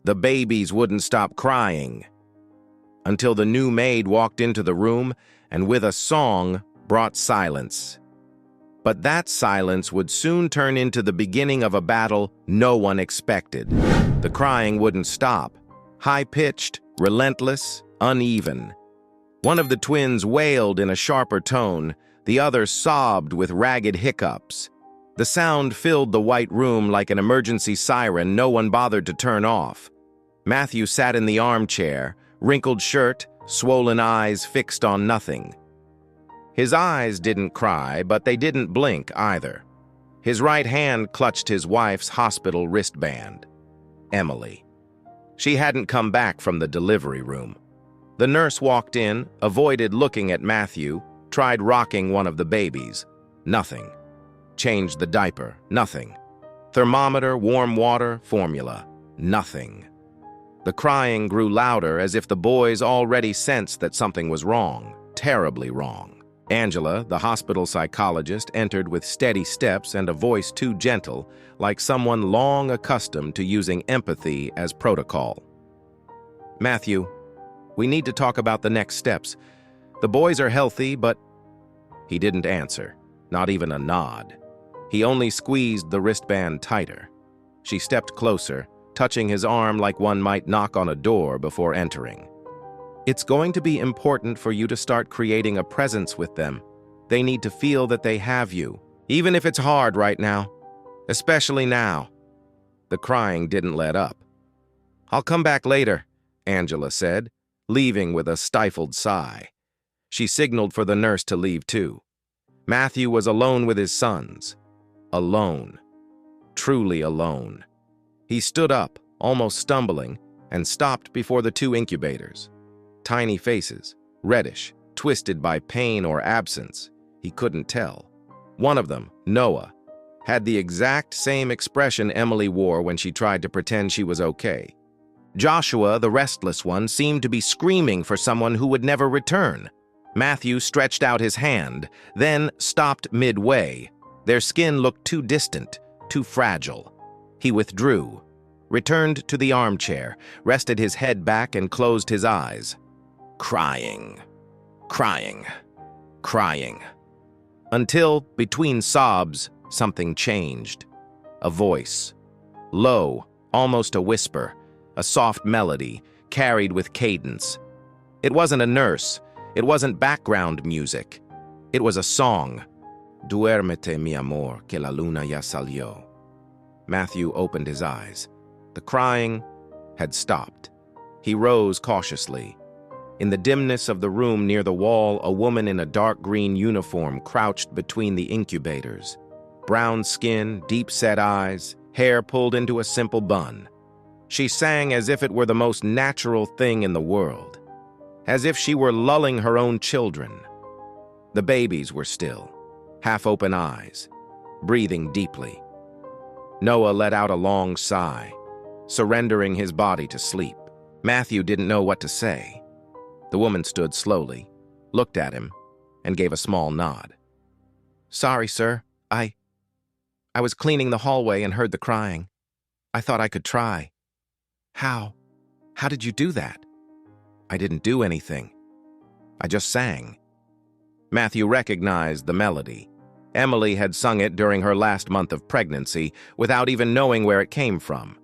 The babies wouldn't stop crying until the new maid walked into the room and with a song brought silence. But that silence would soon turn into the beginning of a battle no one expected. The crying wouldn't stop. High-pitched, relentless, uneven. One of the twins wailed in a sharper tone, the other sobbed with ragged hiccups. The sound filled the white room like an emergency siren no one bothered to turn off. Matthew sat in the armchair, wrinkled shirt, swollen eyes fixed on nothing. His eyes didn't cry, but they didn't blink either. His right hand clutched his wife's hospital wristband. Emily. She hadn't come back from the delivery room. The nurse walked in, avoided looking at Matthew, tried rocking one of the babies. Nothing. Changed the diaper. Nothing. Thermometer, warm water, formula. Nothing. The crying grew louder as if the boys already sensed that something was wrong, terribly wrong. Angela, the hospital psychologist, entered with steady steps and a voice too gentle, like someone long accustomed to using empathy as protocol. "Matthew, we need to talk about the next steps. The boys are healthy, but..." He didn't answer, not even a nod. He only squeezed the wristband tighter. She stepped closer, touching his arm like one might knock on a door before entering. "It's going to be important for you to start creating a presence with them. They need to feel that they have you, even if it's hard right now, especially now." The crying didn't let up. "I'll come back later," Angela said, leaving with a stifled sigh. She signaled for the nurse to leave too. Matthew was alone with his sons. Alone. Truly alone. He stood up, almost stumbling, and stopped before the two incubators. Tiny faces, reddish, twisted by pain or absence. He couldn't tell. One of them, Noah, had the exact same expression Emily wore when she tried to pretend she was okay. Joshua, the restless one, seemed to be screaming for someone who would never return. Matthew stretched out his hand, then stopped midway. Their skin looked too distant, too fragile. He withdrew, returned to the armchair, rested his head back and closed his eyes. Crying, crying, crying. Until, between sobs, something changed. A voice. Low, almost a whisper, a soft melody, carried with cadence. It wasn't a nurse. It wasn't background music. It was a song. Duérmete, mi amor, que la luna ya salió. Matthew opened his eyes. The crying had stopped. He rose cautiously. In the dimness of the room near the wall, a woman in a dark green uniform crouched between the incubators. Brown skin, deep-set eyes, hair pulled into a simple bun. She sang as if it were the most natural thing in the world, as if she were lulling her own children. The babies were still, half-open eyes, breathing deeply. Noah let out a long sigh, surrendering his body to sleep. Matthew didn't know what to say. The woman stood slowly, looked at him, and gave a small nod. "Sorry, sir. I was cleaning the hallway and heard the crying. I thought I could try." How did you do that?" "I didn't do anything. I just sang." Matthew recognized the melody. Emily had sung it during her last month of pregnancy without even knowing where it came from.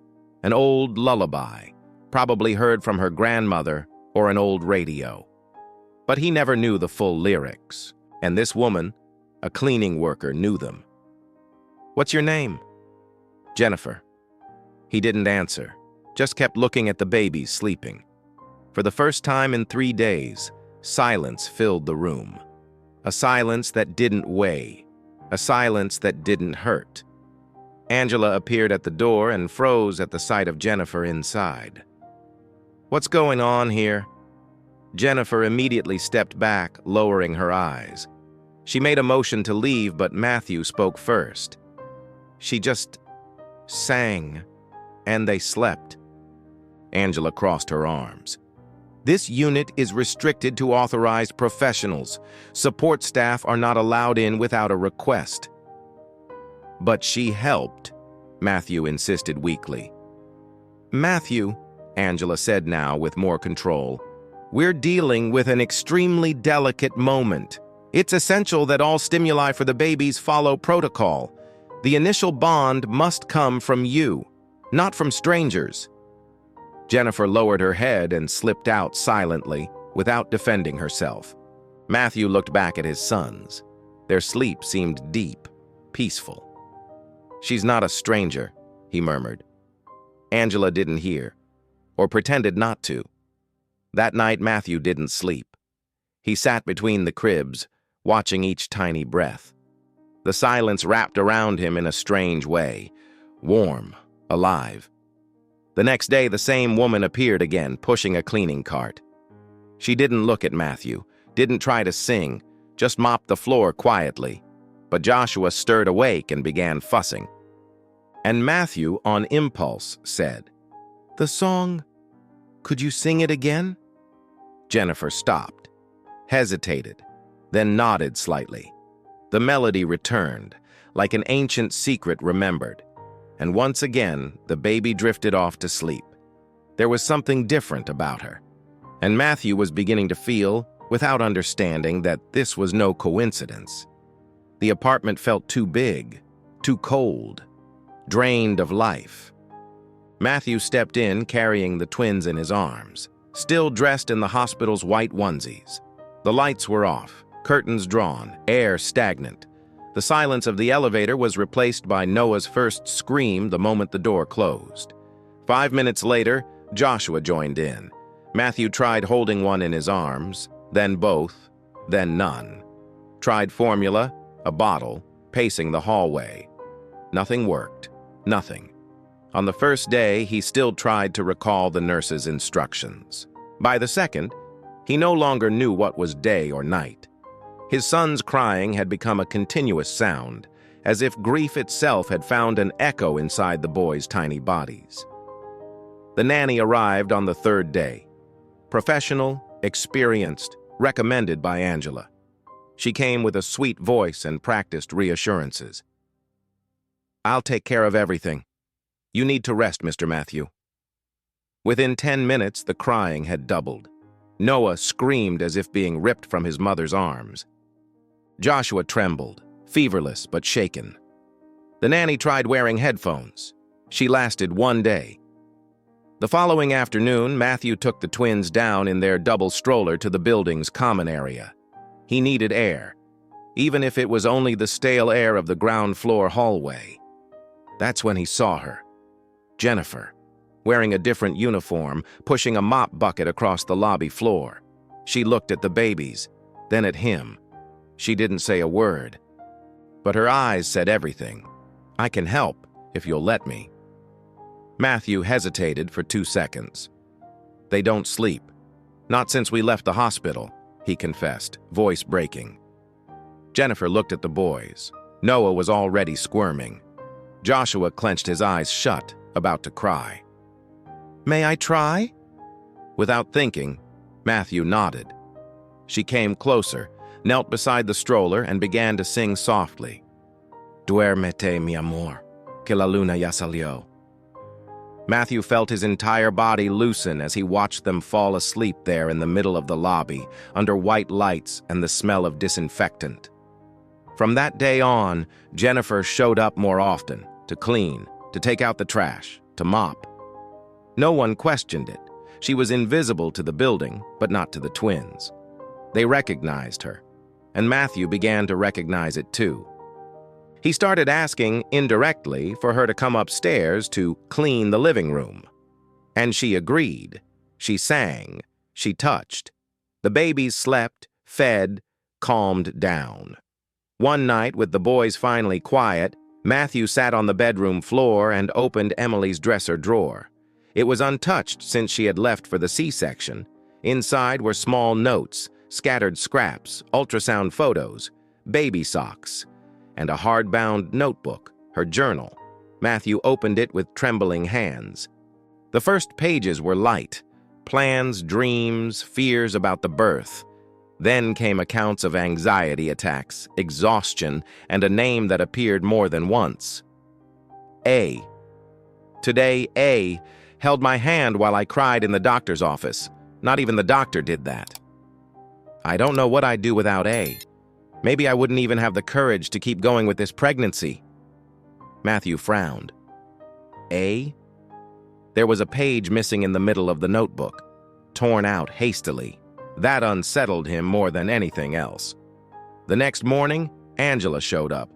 An old lullaby, probably heard from her grandmother or an old radio. But he never knew the full lyrics, and this woman, a cleaning worker, knew them. "What's your name?" "Jennifer." He didn't answer, just kept looking at the babies sleeping. For the first time in 3 days, silence filled the room. A silence that didn't weigh. A silence that didn't hurt. Angela appeared at the door and froze at the sight of Jennifer inside. "What's going on here?" Jennifer immediately stepped back, lowering her eyes. She made a motion to leave, but Matthew spoke first. "She just sang, and they slept." Angela crossed her arms. "This unit is restricted to authorized professionals. Support staff are not allowed in without a request." "But she helped," Matthew insisted weakly. "Matthew," Angela said now with more control. "We're dealing with an extremely delicate moment. It's essential that all stimuli for the babies follow protocol. The initial bond must come from you, not from strangers." Jennifer lowered her head and slipped out silently, without defending herself. Matthew looked back at his sons. Their sleep seemed deep, peaceful. "She's not a stranger," he murmured. Angela didn't hear, or pretended not to. That night, Matthew didn't sleep. He sat between the cribs, watching each tiny breath. The silence wrapped around him in a strange way, warm, alive. The next day, the same woman appeared again, pushing a cleaning cart. She didn't look at Matthew, didn't try to sing, just mopped the floor quietly. But Joshua stirred awake and began fussing. And Matthew, on impulse, said, "The song, could you sing it again?" Jennifer stopped, hesitated, then nodded slightly. The melody returned, like an ancient secret remembered. And once again, the baby drifted off to sleep. There was something different about her. And Matthew was beginning to feel, without understanding, that this was no coincidence. The apartment felt too big, too cold, drained of life. Matthew stepped in, carrying the twins in his arms, still dressed in the hospital's white onesies. The lights were off, curtains drawn, air stagnant. The silence of the elevator was replaced by Noah's first scream the moment the door closed. 5 minutes later, Joshua joined in. Matthew tried holding one in his arms, then both, then none. Tried formula, a bottle, pacing the hallway. Nothing worked. Nothing. On the first day, he still tried to recall the nurse's instructions. By the second, he no longer knew what was day or night. His son's crying had become a continuous sound, as if grief itself had found an echo inside the boys' tiny bodies. The nanny arrived on the third day. Professional, experienced, recommended by Angela. She came with a sweet voice and practiced reassurances. "I'll take care of everything. You need to rest, Mr. Matthew." Within 10 minutes, the crying had doubled. Noah screamed as if being ripped from his mother's arms. Joshua trembled, feverless but shaken. The nanny tried wearing headphones. She lasted 1 day. The following afternoon, Matthew took the twins down in their double stroller to the building's common area. He needed air, even if it was only the stale air of the ground floor hallway. That's when he saw her, Jennifer, wearing a different uniform, pushing a mop bucket across the lobby floor. She looked at the babies, then at him. She didn't say a word, but her eyes said everything. "I can help, if you'll let me." Matthew hesitated for 2 seconds. "They don't sleep. Not since we left the hospital," he confessed, voice breaking. Jennifer looked at the boys. Noah was already squirming. Joshua clenched his eyes shut, about to cry. "May I try?" Without thinking, Matthew nodded. She came closer, knelt beside the stroller, and began to sing softly. "Duérmete, mi amor, que la luna ya salió." Matthew felt his entire body loosen as he watched them fall asleep there in the middle of the lobby, under white lights and the smell of disinfectant. From that day on, Jennifer showed up more often, to clean, to take out the trash, to mop. No one questioned it. She was invisible to the building, but not to the twins. They recognized her, and Matthew began to recognize it too. He started asking, indirectly, for her to come upstairs to clean the living room. And she agreed. She sang. She touched. The babies slept, fed, calmed down. One night, with the boys finally quiet, Matthew sat on the bedroom floor and opened Emily's dresser drawer. It was untouched since she had left for the C-section. Inside were small notes, scattered scraps, ultrasound photos, baby socks, and a hardbound notebook, her journal. Matthew opened it with trembling hands. The first pages were light, plans, dreams, fears about the birth. Then came accounts of anxiety attacks, exhaustion, and a name that appeared more than once. A. Today, A held my hand while I cried in the doctor's office. Not even the doctor did that. I don't know what I'd do without A. Maybe I wouldn't even have the courage to keep going with this pregnancy. Matthew frowned. A? There was a page missing in the middle of the notebook, torn out hastily. That unsettled him more than anything else. The next morning, Angela showed up.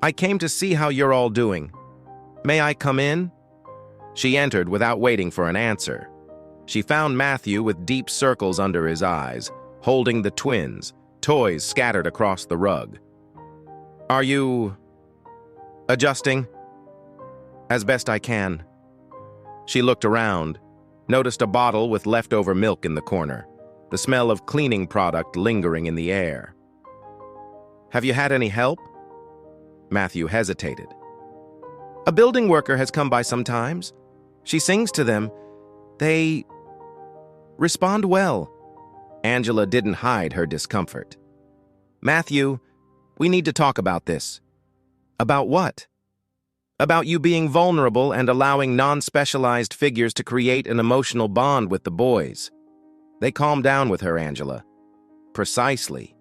"I came to see how you're all doing. May I come in?" She entered without waiting for an answer. She found Matthew with deep circles under his eyes, holding the twins, toys scattered across the rug. "Are you adjusting?" "As best I can." She looked around, noticed a bottle with leftover milk in the corner, the smell of cleaning product lingering in the air. "Have you had any help?" Matthew hesitated. "A building worker has come by sometimes. She sings to them. They respond well." Angela didn't hide her discomfort. "Matthew, we need to talk about this." "About what?" "About you being vulnerable and allowing non-specialized figures to create an emotional bond with the boys." They calmed down with her, Angela. "Precisely.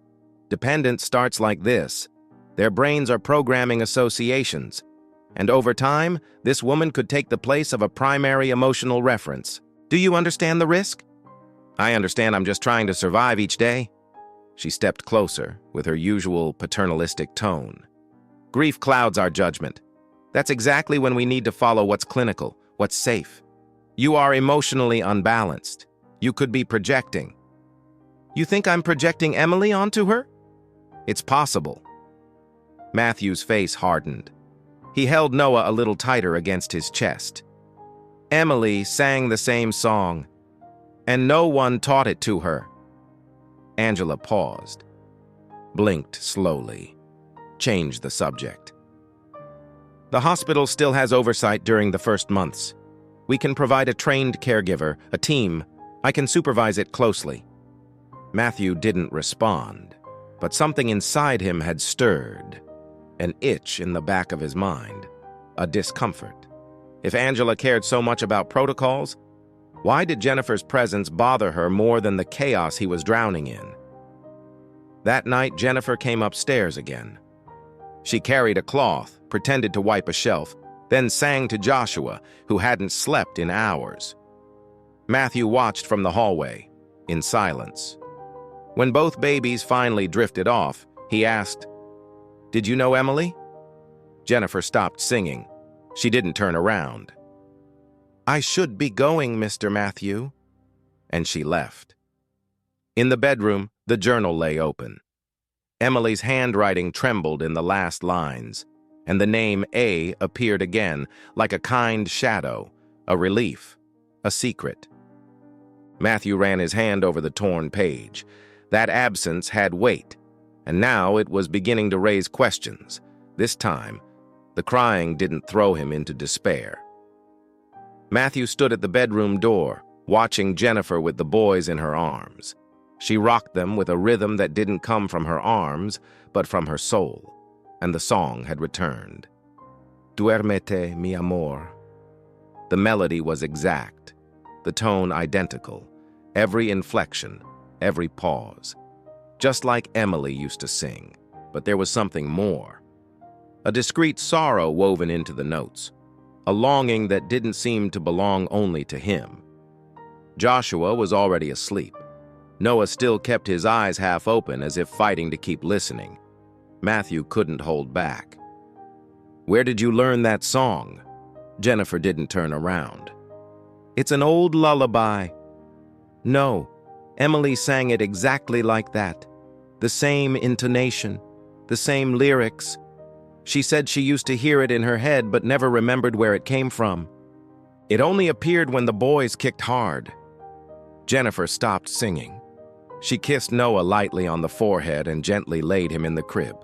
Dependence starts like this. Their brains are programming associations. And over time, this woman could take the place of a primary emotional reference. Do you understand the risk?" "I understand. I'm just trying to survive each day." She stepped closer, with her usual paternalistic tone. "Grief clouds our judgment. That's exactly when we need to follow what's clinical, what's safe. You are emotionally unbalanced. You could be projecting." "You think I'm projecting Emily onto her?" "It's possible." Matthew's face hardened. He held Noah a little tighter against his chest. "Emily sang the same song, and no one taught it to her." Angela paused, blinked slowly, changed the subject. "The hospital still has oversight during the first months. We can provide a trained caregiver, a team. I can supervise it closely." Matthew didn't respond, but something inside him had stirred. An itch in the back of his mind, a discomfort. If Angela cared so much about protocols, why did Jennifer's presence bother her more than the chaos he was drowning in? That night, Jennifer came upstairs again. She carried a cloth, pretended to wipe a shelf, then sang to Joshua, who hadn't slept in hours. Matthew watched from the hallway, in silence. When both babies finally drifted off, he asked, "Did you know Emily?" Jennifer stopped singing. She didn't turn around. "I should be going, Mr. Matthew." And she left. In the bedroom, the journal lay open. Emily's handwriting trembled in the last lines, and the name A appeared again, like a kind shadow, a relief, a secret. Matthew ran his hand over the torn page. That absence had weight, and now it was beginning to raise questions. This time, the crying didn't throw him into despair. Matthew stood at the bedroom door, watching Jennifer with the boys in her arms. She rocked them with a rhythm that didn't come from her arms, but from her soul, and the song had returned. Duérmete, mi amor. The melody was exact, the tone identical, every inflection, every pause. Just like Emily used to sing, but there was something more. A discreet sorrow woven into the notes, a longing that didn't seem to belong only to him. Joshua was already asleep. Noah still kept his eyes half open as if fighting to keep listening. Matthew couldn't hold back. "Where did you learn that song?" Jennifer didn't turn around. "It's an old lullaby." "No, Emily sang it exactly like that. The same intonation, the same lyrics. She said she used to hear it in her head but never remembered where it came from. It only appeared when the boys kicked hard." Jennifer stopped singing. She kissed Noah lightly on the forehead and gently laid him in the crib.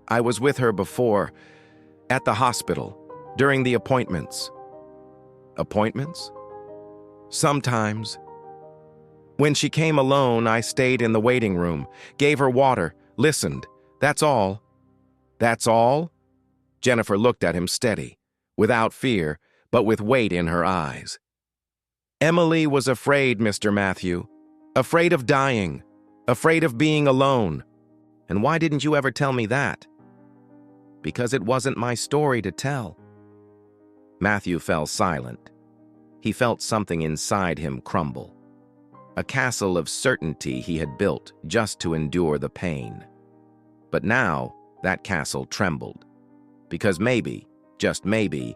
"I was with her before, at the hospital, during the appointments." "Appointments?" "Sometimes. When she came alone, I stayed in the waiting room, gave her water, listened. That's all." "That's all?" Jennifer looked at him steady, without fear, but with weight in her eyes. Emily was afraid, Mr. Matthew. Afraid of dying. Afraid of being alone. And why didn't you ever tell me that? Because it wasn't my story to tell. Matthew fell silent. He felt something inside him crumble. A castle of certainty he had built just to endure the pain. But now, that castle trembled. Because maybe, just maybe,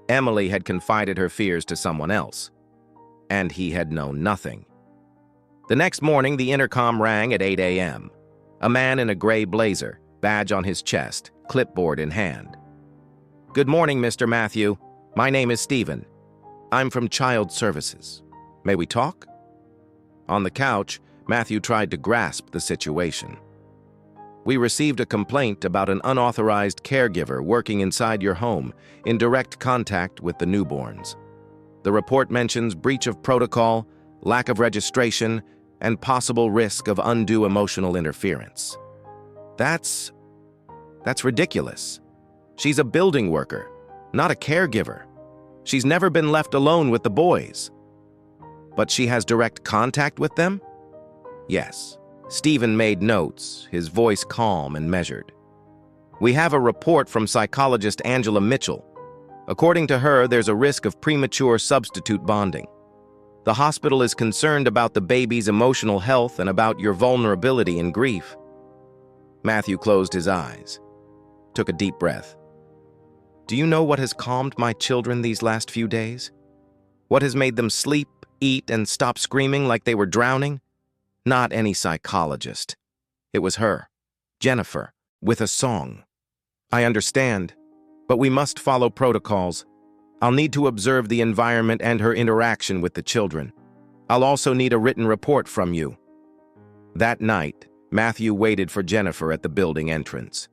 Emily had confided her fears to someone else. And he had known nothing. The next morning, the intercom rang at 8 a.m. A man in a gray blazer, badge on his chest, clipboard in hand. "Good morning, Mr. Matthew. My name is Stephen. I'm from Child Services. May we talk?" On the couch, Matthew tried to grasp the situation. "We received a complaint about an unauthorized caregiver working inside your home in direct contact with the newborns. The report mentions breach of protocol, lack of registration, and possible risk of undue emotional interference." That's ridiculous. She's a building worker, not a caregiver. She's never been left alone with the boys. But she has direct contact with them? Yes. Stephen made notes, his voice calm and measured. "We have a report from psychologist Angela Mitchell. According to her, there's a risk of premature substitute bonding. The hospital is concerned about the baby's emotional health and about your vulnerability and grief." Matthew closed his eyes, took a deep breath. "Do you know what has calmed my children these last few days? What has made them sleep, eat, and stop screaming like they were drowning? Not any psychologist. It was her, Jennifer, with a song. I understand, but we must follow protocols. I'll need to observe the environment and her interaction with the children. I'll also need a written report from you." That night, Matthew waited for Jennifer at the building entrance.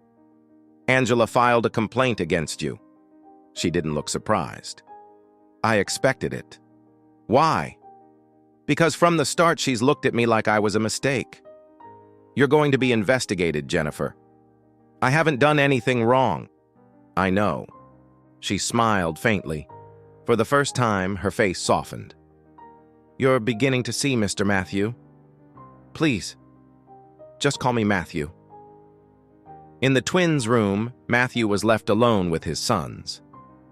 "Angela filed a complaint against you." She didn't look surprised. "I expected it." "Why?" "Because from the start she's looked at me like I was a mistake." "You're going to be investigated, Jennifer." "I haven't done anything wrong." "I know." She smiled faintly. For the first time, her face softened. "You're beginning to see, Mr. Matthew. Please, just call me Matthew." In the twins' room, Matthew was left alone with his sons.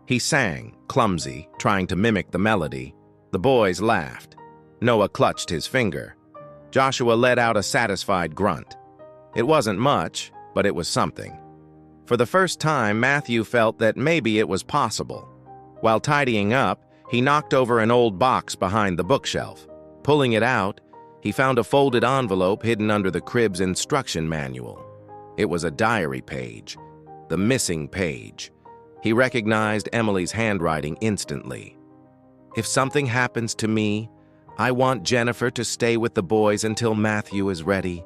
He sang, clumsy, trying to mimic the melody. The boys laughed. Noah clutched his finger. Joshua let out a satisfied grunt. It wasn't much, but it was something. For the first time, Matthew felt that maybe it was possible. While tidying up, he knocked over an old box behind the bookshelf. Pulling it out, he found a folded envelope hidden under the crib's instruction manual. It was a diary page, the missing page. He recognized Emily's handwriting instantly. "If something happens to me, I want Jennifer to stay with the boys until Matthew is ready.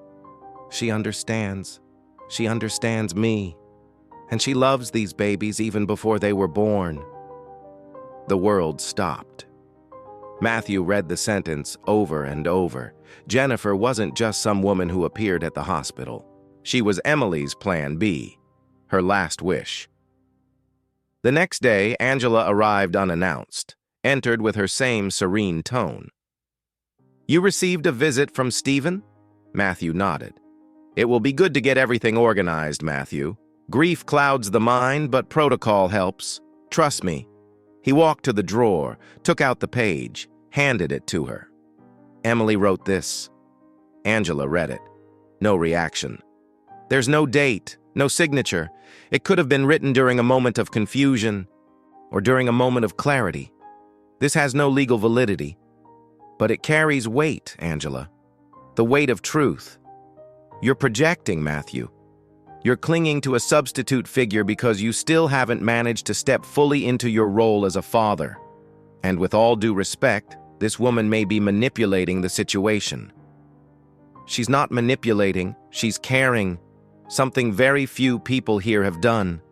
She understands. She understands me. And she loves these babies even before they were born." The world stopped. Matthew read the sentence over and over. Jennifer wasn't just some woman who appeared at the hospital. She was Emily's plan B, her last wish. The next day, Angela arrived unannounced, entered with her same serene tone. "You received a visit from Stephen?" Matthew nodded. "It will be good to get everything organized, Matthew. Grief clouds the mind, but protocol helps. Trust me." He walked to the drawer, took out the page, handed it to her. "Emily wrote this." Angela read it. No reaction. "There's no date, no signature. It could have been written during a moment of confusion or during a moment of clarity. This has no legal validity. But it carries weight, Angela. The weight of truth. You're projecting, Matthew. You're clinging to a substitute figure because you still haven't managed to step fully into your role as a father. And with all due respect, this woman may be manipulating the situation." "She's not manipulating, she's caring. Something very few people here have done."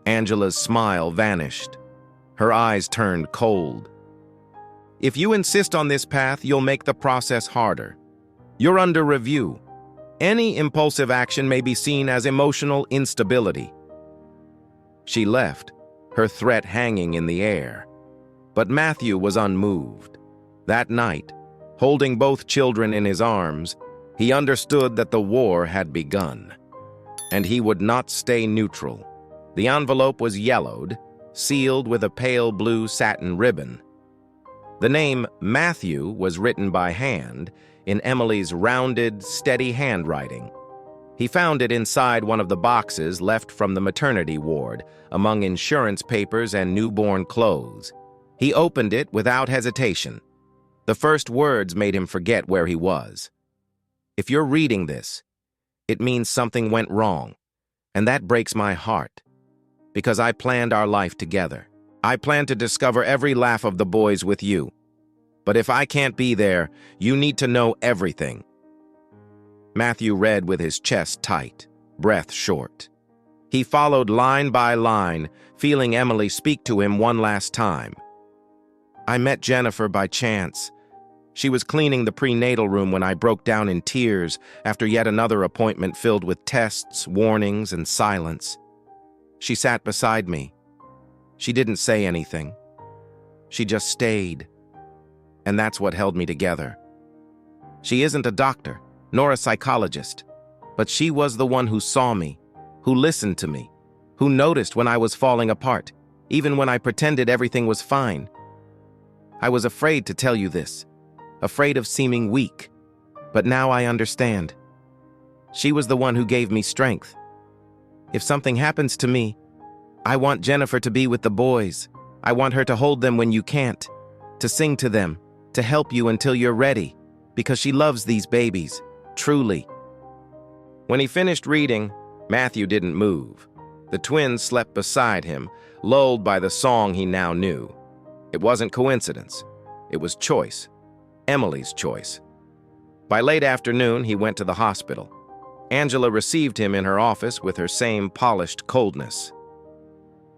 Angela's smile vanished. Her eyes turned cold. "If you insist on this path, you'll make the process harder. You're under review. Any impulsive action may be seen as emotional instability." She left, her threat hanging in the air. But Matthew was unmoved. That night, holding both children in his arms, he understood that the war had begun. And he would not stay neutral. The envelope was yellowed, sealed with a pale blue satin ribbon. The name Matthew was written by hand in Emily's rounded, steady handwriting. He found it inside one of the boxes left from the maternity ward, among insurance papers and newborn clothes. He opened it without hesitation. The first words made him forget where he was. If you're reading this, it means something went wrong, and that breaks my heart, because I planned our life together. I planned to discover every laugh of the boys with you. But if I can't be there, you need to know everything. Matthew read with his chest tight, breath short. He followed line by line, feeling Emily speak to him one last time. I met Jennifer by chance. She was cleaning the prenatal room when I broke down in tears after yet another appointment filled with tests, warnings, and silence. She sat beside me. She didn't say anything. She just stayed. And that's what held me together. She isn't a doctor, nor a psychologist, but she was the one who saw me, who listened to me, who noticed when I was falling apart, even when I pretended everything was fine. I was afraid to tell you this, afraid of seeming weak, but now I understand. She was the one who gave me strength. If something happens to me, I want Jennifer to be with the boys. I want her to hold them when you can't, to sing to them, to help you until you're ready, because she loves these babies, truly. When he finished reading, Matthew didn't move. The twins slept beside him, lulled by the song he now knew. It wasn't coincidence. It was choice. Emily's choice. By late afternoon, he went to the hospital. Angela received him in her office with her same polished coldness.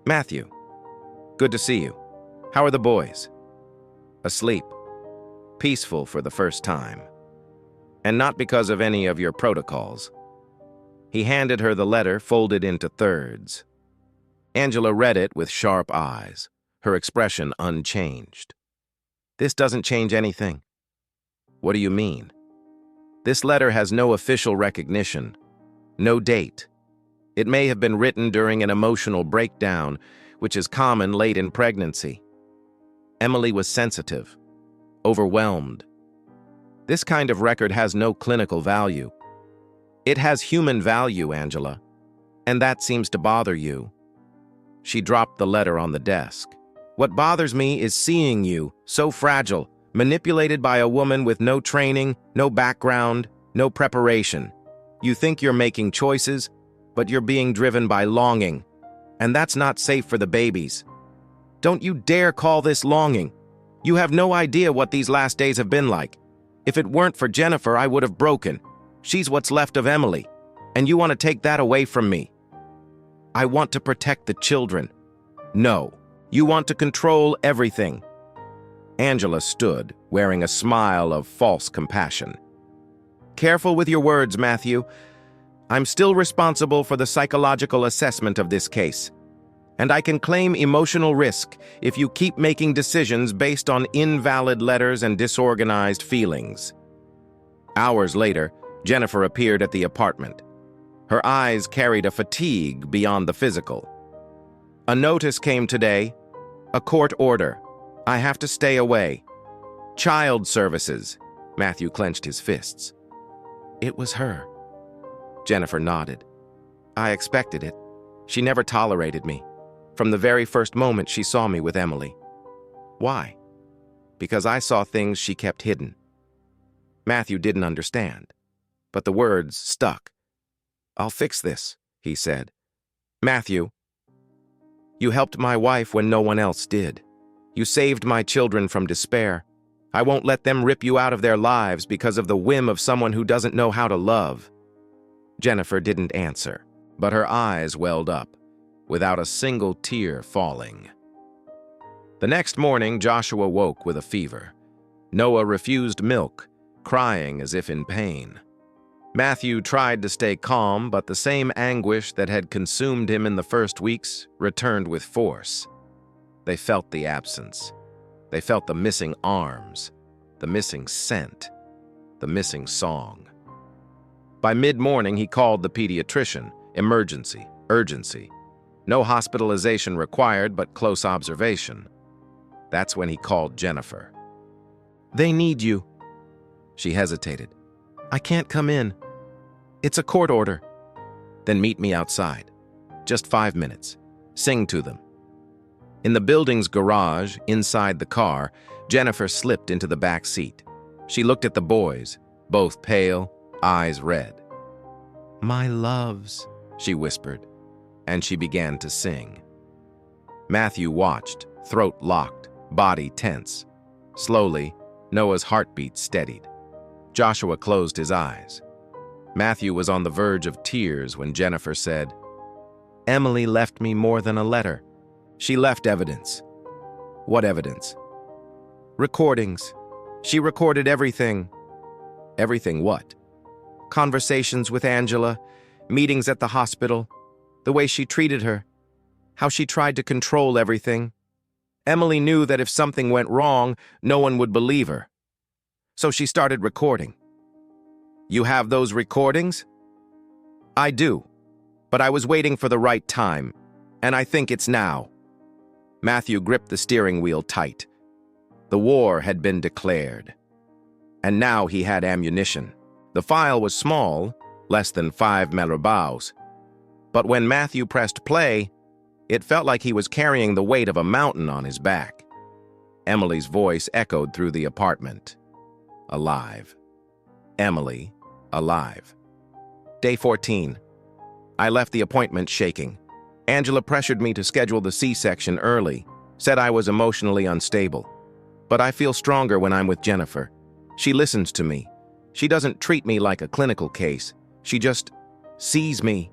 Matthew, good to see you. How are the boys? Asleep. Peaceful for the first time. And not because of any of your protocols. He handed her the letter folded into thirds. Angela read it with sharp eyes, her expression unchanged. This doesn't change anything. What do you mean? This letter has no official recognition, no date. It may have been written during an emotional breakdown, which is common late in pregnancy. Emily was sensitive, overwhelmed. This kind of record has no clinical value. It has human value, Angela, and that seems to bother you. She dropped the letter on the desk. What bothers me is seeing you, so fragile, manipulated by a woman with no training, no background, no preparation. You think you're making choices, but you're being driven by longing, and that's not safe for the babies. Don't you dare call this longing. You have no idea what these last days have been like. If it weren't for Jennifer, I would have broken. She's what's left of Emily, and you want to take that away from me. I want to protect the children. No, you want to control everything. Angela stood, wearing a smile of false compassion. Careful with your words, Matthew. I'm still responsible for the psychological assessment of this case, and I can claim emotional risk if you keep making decisions based on invalid letters and disorganized feelings. Hours later, Jennifer appeared at the apartment. Her eyes carried a fatigue beyond the physical. A notice came today, a court order. I have to stay away. Child services. Matthew clenched his fists. It was her. Jennifer nodded. I expected it. She never tolerated me. From the very first moment she saw me with Emily. Why? Because I saw things she kept hidden. Matthew didn't understand, but the words stuck. I'll fix this, he said. Matthew, you helped my wife when no one else did. You saved my children from despair. I won't let them rip you out of their lives because of the whim of someone who doesn't know how to love. Jennifer didn't answer, but her eyes welled up, without a single tear falling. The next morning, Joshua woke with a fever. Noah refused milk, crying as if in pain. Matthew tried to stay calm, but the same anguish that had consumed him in the first weeks returned with force. They felt the absence. They felt the missing arms, the missing scent, the missing song. By mid-morning, he called the pediatrician. Emergency, urgency. No hospitalization required, but close observation. That's when he called Jennifer. "They need you." She hesitated. "I can't come in. It's a court order." "Then meet me outside. Just 5 minutes. Sing to them." In the building's garage, inside the car, Jennifer slipped into the back seat. She looked at the boys, both pale, eyes red. "My loves," she whispered, and she began to sing. Matthew watched, throat locked, body tense. Slowly, Noah's heartbeat steadied. Joshua closed his eyes. Matthew was on the verge of tears when Jennifer said, "Emily left me more than a letter. She left evidence." "What evidence?" "Recordings. She recorded everything." "Everything what?" "Conversations with Angela, meetings at the hospital, the way she treated her, how she tried to control everything. Emily knew that if something went wrong, no one would believe her. So she started recording." "You have those recordings?" "I do, but I was waiting for the right time, and I think it's now." Matthew gripped the steering wheel tight. The war had been declared. And now he had ammunition. The file was small, less than 5 megabytes. But when Matthew pressed play, it felt like he was carrying the weight of a mountain on his back. Emily's voice echoed through the apartment. Alive. Emily, alive. Day 14. I left the appointment shaking. Angela pressured me to schedule the C-section early, said I was emotionally unstable. But I feel stronger when I'm with Jennifer. She listens to me. She doesn't treat me like a clinical case. She just sees me.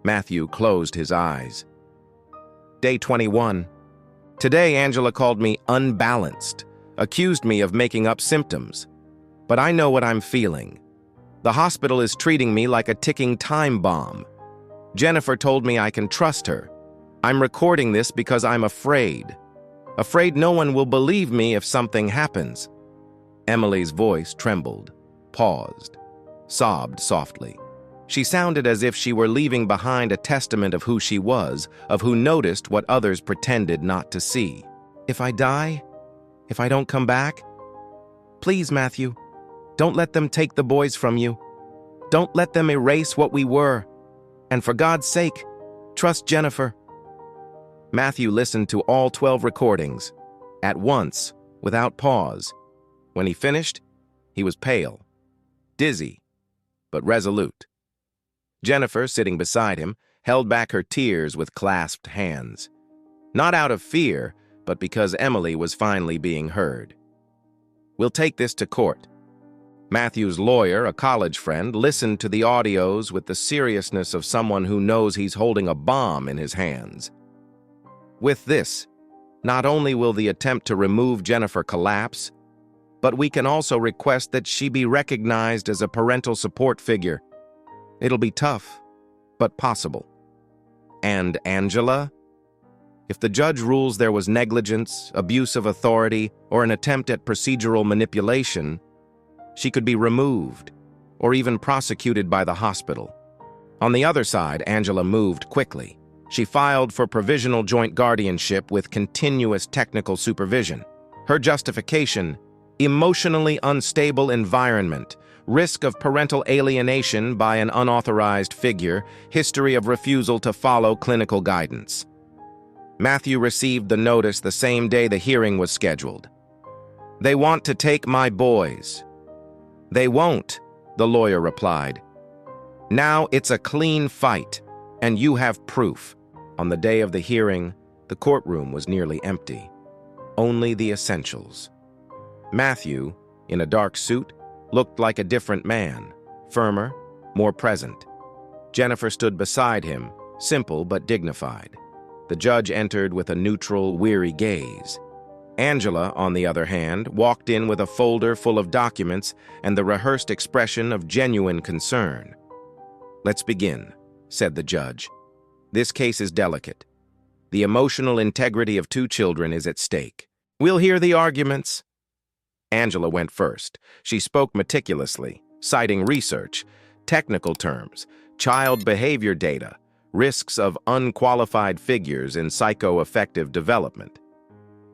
Matthew closed his eyes. Day 21. Today, Angela called me unbalanced, accused me of making up symptoms. But I know what I'm feeling. The hospital is treating me like a ticking time bomb. Jennifer told me I can trust her. I'm recording this because I'm afraid. Afraid no one will believe me if something happens. Emily's voice trembled, paused, sobbed softly. She sounded as if she were leaving behind a testament of who she was, of who noticed what others pretended not to see. If I die? If I don't come back? Please, Matthew, don't let them take the boys from you. Don't let them erase what we were. And for God's sake, trust Jennifer. Matthew listened to all 12 recordings, at once, without pause. When he finished, he was pale, dizzy, but resolute. Jennifer, sitting beside him, held back her tears with clasped hands. Not out of fear, but because Emily was finally being heard. We'll take this to court. Matthew's lawyer, a college friend, listened to the audios with the seriousness of someone who knows he's holding a bomb in his hands. With this, not only will the attempt to remove Jennifer collapse, but we can also request that she be recognized as a parental support figure. It'll be tough, but possible. And Angela? If the judge rules there was negligence, abuse of authority, or an attempt at procedural manipulation, she could be removed, or even prosecuted by the hospital. On the other side, Angela moved quickly. She filed for provisional joint guardianship with continuous technical supervision. Her justification: emotionally unstable environment, risk of parental alienation by an unauthorized figure, history of refusal to follow clinical guidance. Matthew received the notice the same day the hearing was scheduled. They want to take my boys. They won't, the lawyer replied. Now it's a clean fight, and you have proof. On the day of the hearing, the courtroom was nearly empty. Only the essentials. Matthew, in a dark suit, looked like a different man, firmer, more present. Jennifer stood beside him, simple but dignified. The judge entered with a neutral, weary gaze. Angela, on the other hand, walked in with a folder full of documents and the rehearsed expression of genuine concern. "Let's begin," said the judge. "This case is delicate. The emotional integrity of 2 children is at stake. We'll hear the arguments. Angela went first. She spoke meticulously, citing research, technical terms, child behavior data, risks of unqualified figures in psychoaffective development.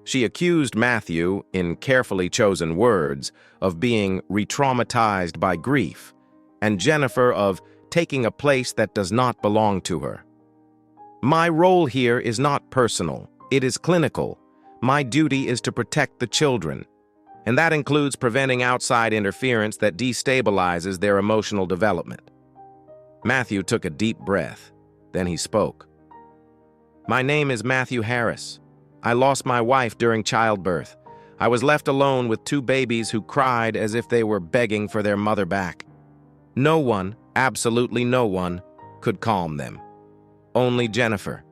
She accused Matthew, in carefully chosen words, of being re-traumatized by grief, and Jennifer of taking a place that does not belong to her. My role here is not personal, it is clinical. My duty is to protect the children, and that includes preventing outside interference that destabilizes their emotional development. Matthew took a deep breath. Then he spoke. My name is Matthew Harris. I lost my wife during childbirth. I was left alone with two babies who cried as if they were begging for their mother back. No one, absolutely no one, could calm them. Only Jennifer.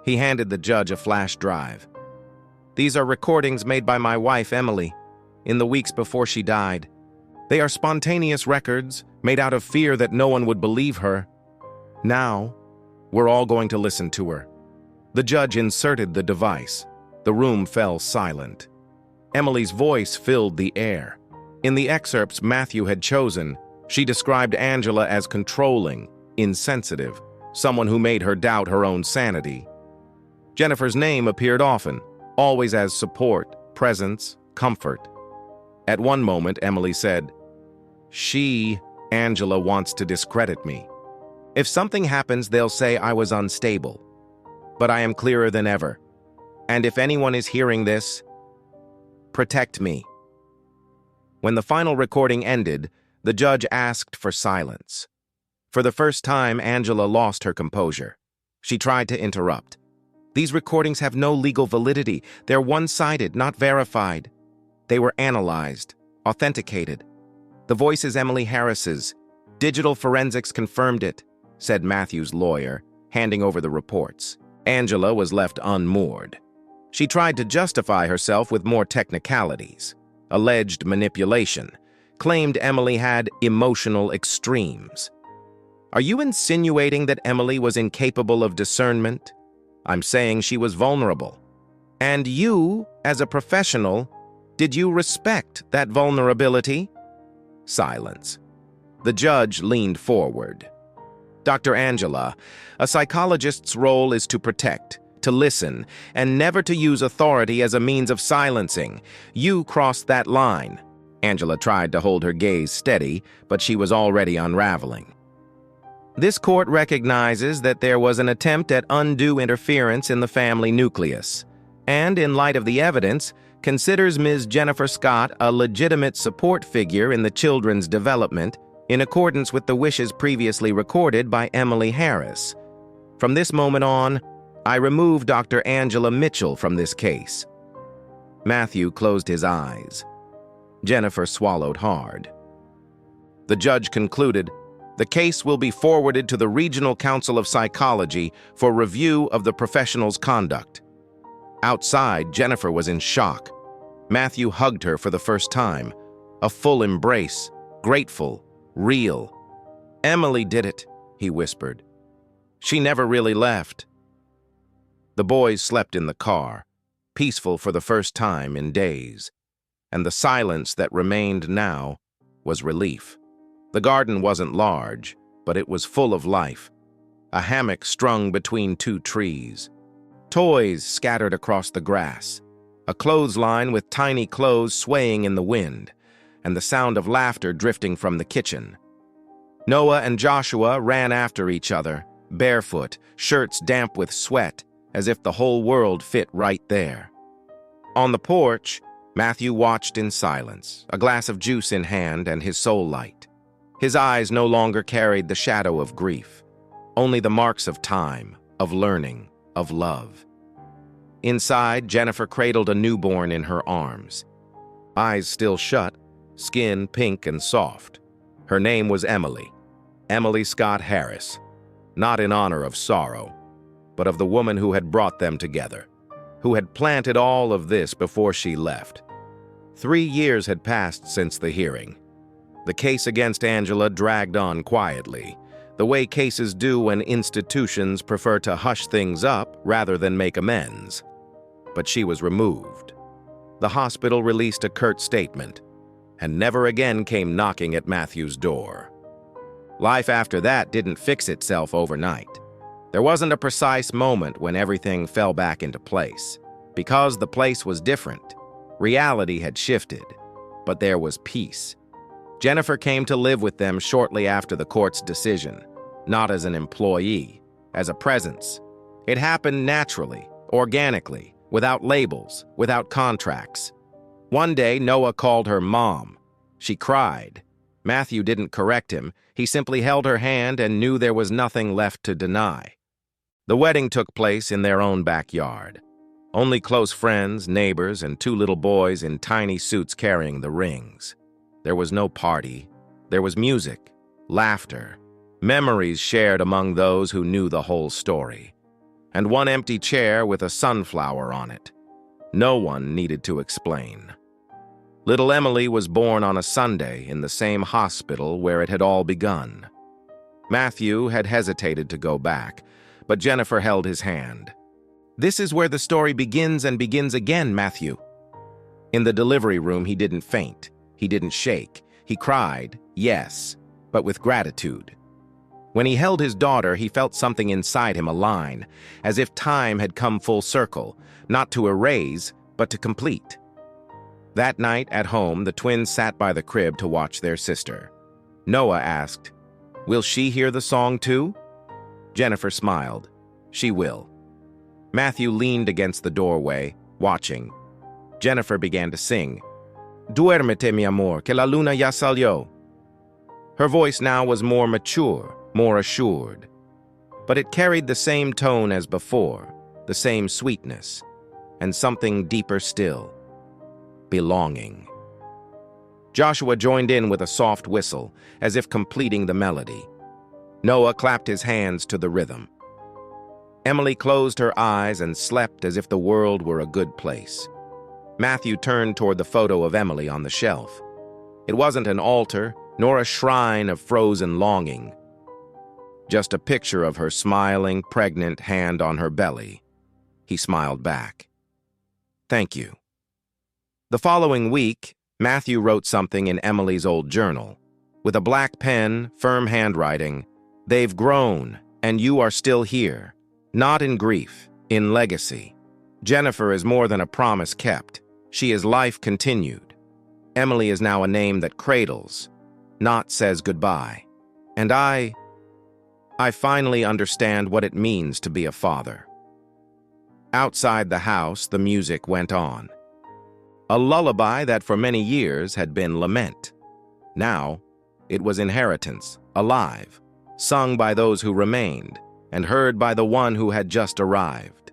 He handed the judge a flash drive. These are recordings made by my wife, Emily, in the weeks before she died. They are spontaneous records, made out of fear that no one would believe her. Now, we're all going to listen to her. The judge inserted the device. The room fell silent. Emily's voice filled the air. In the excerpts Matthew had chosen, she described Angela as controlling, insensitive, someone who made her doubt her own sanity. Jennifer's name appeared often, always as support, presence, comfort. At one moment, Emily said, Angela wants to discredit me. If something happens, they'll say I was unstable. But I am clearer than ever. And if anyone is hearing this, protect me. When the final recording ended, the judge asked for silence. For the first time, Angela lost her composure. She tried to interrupt. These recordings have no legal validity. They're one-sided, not verified. They were analyzed, authenticated. The voice is Emily Harris's. Digital forensics confirmed it, said Matthew's lawyer, handing over the reports. Angela was left unmoored. She tried to justify herself with more technicalities. Alleged manipulation. Claimed Emily had emotional extremes. Are you insinuating that Emily was incapable of discernment? I'm saying she was vulnerable. And you, as a professional, did you respect that vulnerability? Silence. The judge leaned forward. Dr. Angela, a psychologist's role is to protect, to listen, and never to use authority as a means of silencing. You crossed that line. Angela tried to hold her gaze steady, but she was already unraveling. This court recognizes that there was an attempt at undue interference in the family nucleus, and in light of the evidence, considers Ms. Jennifer Scott a legitimate support figure in the children's development in accordance with the wishes previously recorded by Emily Harris. From this moment on, I remove Dr. Angela Mitchell from this case. Matthew closed his eyes. Jennifer swallowed hard. The judge concluded, the case will be forwarded to the Regional Council of Psychology for review of the professional's conduct. Outside, Jennifer was in shock. Matthew hugged her for the first time. A full embrace, grateful, real. Emily did it, he whispered. She never really left. The boys slept in the car, peaceful for the first time in days, and the silence that remained now was relief. The garden wasn't large, but it was full of life. A hammock strung between two trees. Toys scattered across the grass. A clothesline with tiny clothes swaying in the wind, and the sound of laughter drifting from the kitchen. Noah and Joshua ran after each other, barefoot, shirts damp with sweat, as if the whole world fit right there. On the porch, Matthew watched in silence, a glass of juice in hand and his soul light. His eyes no longer carried the shadow of grief, only the marks of time, of learning, of love. Inside, Jennifer cradled a newborn in her arms. Eyes still shut, skin pink and soft. Her name was Emily, Emily Scott Harris, not in honor of sorrow, but of the woman who had brought them together, who had planted all of this before she left. 3 years had passed since the hearing. The case against Angela dragged on quietly, the way cases do when institutions prefer to hush things up rather than make amends. but she was removed. The hospital released a curt statement and never again came knocking at Matthew's door. Life after that didn't fix itself overnight. There wasn't a precise moment when everything fell back into place. Because the place was different, reality had shifted, but there was peace. Jennifer came to live with them shortly after the court's decision, not as an employee, as a presence. It happened naturally, organically, without labels, without contracts. One day, Noah called her Mom. She cried. Matthew didn't correct him. He simply held her hand and knew there was nothing left to deny. The wedding took place in their own backyard. Only close friends, neighbors, and 2 little boys in tiny suits carrying the rings. There was no party. There was music, laughter, memories shared among those who knew the whole story, and one empty chair with a sunflower on it. No one needed to explain. Little Emily was born on a Sunday in the same hospital where it had all begun. Matthew had hesitated to go back, but Jennifer held his hand. "This is where the story begins and begins again, Matthew." In the delivery room, he didn't faint. He didn't shake. He cried, yes, but with gratitude. When he held his daughter, he felt something inside him align, as if time had come full circle, not to erase, but to complete. That night at home, the twins sat by the crib to watch their sister. Noah asked, "Will she hear the song too?" Jennifer smiled. "She will." Matthew leaned against the doorway, watching. Jennifer began to sing, "Duérmete, mi amor, que la luna ya salió." Her voice now was more mature, more assured. But it carried the same tone as before, the same sweetness, and something deeper still. Belonging. Joshua joined in with a soft whistle, as if completing the melody. Noah clapped his hands to the rhythm. Emily closed her eyes and slept as if the world were a good place. Matthew turned toward the photo of Emily on the shelf. It wasn't an altar, nor a shrine of frozen longing. Just a picture of her smiling, pregnant hand on her belly. He smiled back. "Thank you." The following week, Matthew wrote something in Emily's old journal. With a black pen, firm handwriting, "They've grown, and you are still here. Not in grief, in legacy. Jennifer is more than a promise kept. She is life continued. Emily is now a name that cradles, not says goodbye. And I finally understand what it means to be a father." Outside the house, the music went on. A lullaby that for many years had been lament. Now, it was inheritance, alive, sung by those who remained, and heard by the one who had just arrived.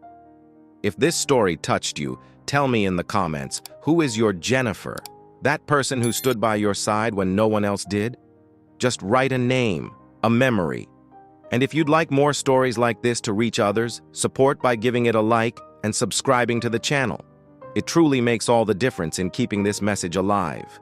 If this story touched you, tell me in the comments, who is your Jennifer? That person who stood by your side when no one else did? Just write a name, a memory. And if you'd like more stories like this to reach others, support by giving it a like and subscribing to the channel. It truly makes all the difference in keeping this message alive.